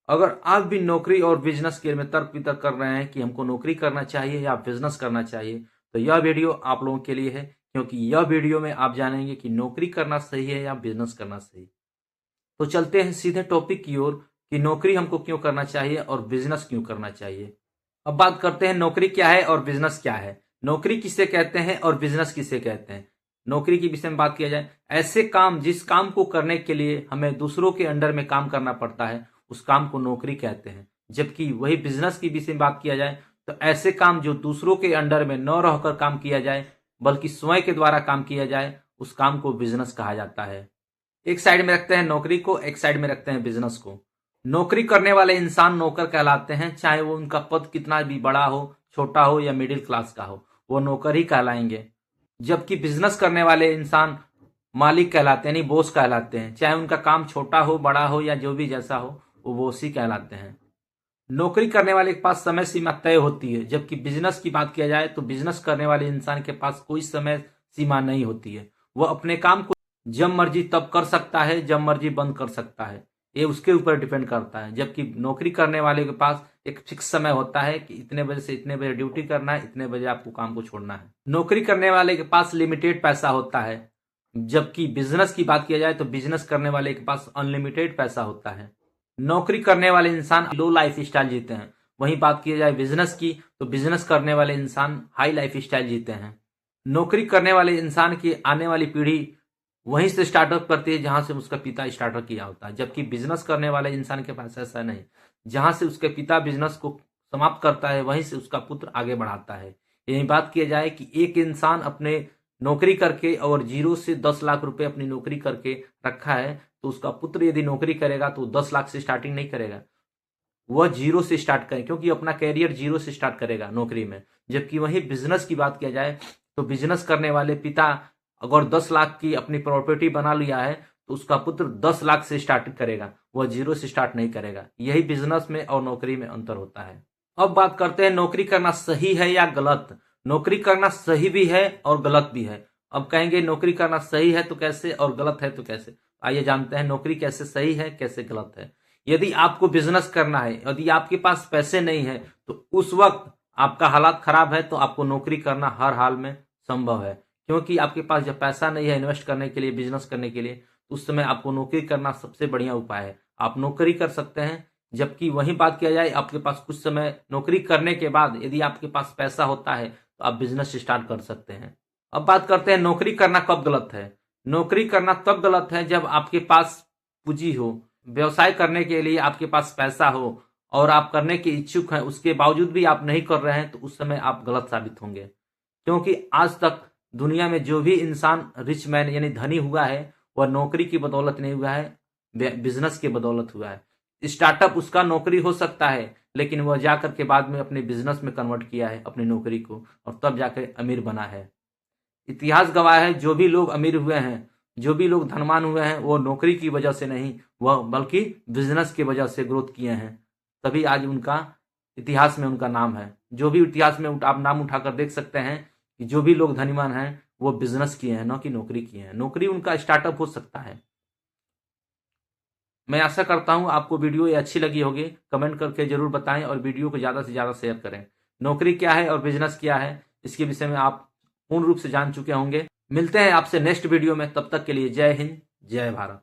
अगर आप भी नौकरी और बिजनेस के में तर्क वितर्क कर रहे हैं कि हमको नौकरी करना चाहिए या बिजनेस करना चाहिए, तो यह वीडियो आप लोगों के लिए है, क्योंकि यह वीडियो में आप जानेंगे कि नौकरी करना सही है या बिजनेस करना सही है। तो चलते हैं सीधे टॉपिक की ओर कि नौकरी हमको क्यों करना चाहिए और बिजनेस क्यों करना चाहिए। अब बात करते हैं नौकरी क्या है और बिजनेस क्या है। नौकरी किसे कहते हैं और बिजनेस किसे कहते हैं। नौकरी के विषय में बात किया जाए, ऐसे काम जिस काम को करने के लिए हमें दूसरों के अंडर में काम करना पड़ता है, उस काम को नौकरी कहते हैं। जबकि वही बिजनेस की विषय में बात किया जाए तो ऐसे काम जो दूसरों के अंडर में न रहकर काम किया जाए बल्कि स्वयं के द्वारा काम किया जाए, उस काम को बिजनेस कहा जाता है। एक साइड में रखते हैं नौकरी को, एक साइड में रखते हैं बिजनेस को। नौकरी करने वाले इंसान नौकर कहलाते हैं, चाहे वो उनका पद कितना भी बड़ा हो, छोटा हो या मिडिल क्लास का हो, वो नौकर ही कहलाएंगे। जबकि बिजनेस करने वाले इंसान मालिक कहलाते हैं, यानी बॉस कहलाते हैं, चाहे उनका काम छोटा हो, बड़ा हो या जो भी जैसा हो, वो बॉस ही कहलाते हैं। नौकरी करने वाले के पास समय सीमा तय होती है, जबकि बिजनेस की बात किया जाए तो बिजनेस करने वाले इंसान के पास कोई समय सीमा नहीं होती है। वह अपने काम को जब मर्जी तब कर सकता है, जब मर्जी बंद कर सकता है, ये उसके ऊपर डिपेंड करता है। जबकि नौकरी करने वाले के पास एक फिक्स समय होता है कि इतने बजे से इतने बजे ड्यूटी करना है, इतने बजे आपको काम को छोड़ना है। नौकरी करने वाले के पास लिमिटेड पैसा होता है, जबकि बिजनेस की बात किया जाए तो बिजनेस करने वाले के पास अनलिमिटेड पैसा होता है। नौकरी करने वाले इंसान लो लाइफ स्टाइल जीते हैं, वहीं बात की जाए बिजनेस की तो बिजनेस करने वाले इंसान हाई लाइफ स्टाइल जीते हैं। नौकरी करने वाले इंसान की आने वाली पीढ़ी वहीं से स्टार्टअप करती है जहां से उसका पिता स्टार्टअप किया होता है, जबकि बिजनेस करने वाले इंसान के पास ऐसा नहीं। जहां से उसके पिता बिजनेस को समाप्त करता है, वहीं से उसका पुत्र आगे बढ़ाता है। यही बात किया जाए कि एक इंसान अपने नौकरी करके और 0 से 10 लाख रुपए अपनी नौकरी करके रखा है, तो उसका पुत्र यदि नौकरी करेगा तो 10 लाख से स्टार्टिंग नहीं करेगा, वह 0 से स्टार्ट करे, क्योंकि अपना कैरियर 0 से स्टार्ट करेगा नौकरी में। जबकि वही बिजनेस की बात किया जाए तो बिजनेस करने वाले पिता अगर 10 लाख की अपनी प्रॉपर्टी बना लिया है तो उसका पुत्र 10 लाख से स्टार्ट करेगा, वह 0 से स्टार्ट नहीं करेगा। यही बिजनेस में और नौकरी में अंतर होता है। अब बात करते हैं नौकरी करना सही है या गलत। नौकरी करना सही भी है और गलत भी है। अब कहेंगे नौकरी करना सही है तो कैसे और गलत है तो कैसे। आइए जानते हैं नौकरी कैसे सही है, कैसे गलत है। यदि आपको बिजनेस करना है, यदि आपके पास पैसे नहीं है, तो उस वक्त आपका हालात खराब है तो आपको नौकरी करना हर हाल में संभव है। क्योंकि आपके पास जब पैसा नहीं है इन्वेस्ट करने के लिए, बिजनेस करने के लिए, तो उस समय आपको नौकरी करना सबसे बढ़िया उपाय है। आप नौकरी कर सकते हैं। जबकि वही बात किया जाए आपके पास कुछ समय नौकरी करने के बाद यदि आपके पास पैसा होता है तो आप बिजनेस स्टार्ट कर सकते हैं। अब बात करते हैं नौकरी करना कब गलत है। नौकरी करना तब गलत है जब आपके पास पूंजी हो, व्यवसाय करने के लिए आपके पास पैसा हो और आप करने के इच्छुक हैं, उसके बावजूद भी आप नहीं कर रहे हैं, तो उस समय आप गलत साबित होंगे। क्योंकि आज तक दुनिया में जो भी इंसान रिच मैन यानी धनी हुआ है, वह नौकरी की बदौलत नहीं हुआ है, बिजनेस की बदौलत हुआ है। स्टार्टअप उसका नौकरी हो सकता है, लेकिन वह जाकर के बाद में अपने बिजनेस में कन्वर्ट किया है अपनी नौकरी को, और तब जाकर अमीर बना है। इतिहास गवाह है, जो भी लोग अमीर हुए हैं, जो भी लोग धनवान हुए हैं, वो नौकरी की वजह से नहीं, वह बल्कि बिजनेस की वजह से ग्रोथ किए हैं। तभी आज उनका इतिहास में उनका नाम है। जो भी इतिहास में आप नाम उठाकर देख सकते हैं कि जो भी लोग धनीमान हैं वो बिजनेस किए हैं, न कि नौकरी किए हैं। नौकरी उनका स्टार्टअप हो सकता है। मैं आशा करता हूं आपको वीडियो ये अच्छी लगी होगी। कमेंट करके जरूर बताएं और वीडियो को ज़्यादा से ज़्यादा शेयर करें। नौकरी क्या है और बिजनेस क्या है, इसके विषय में आप पूर्ण रूप से जान चुके होंगे। मिलते हैं आपसे नेक्स्ट वीडियो में, तब तक के लिए जय हिंद, जय भारत।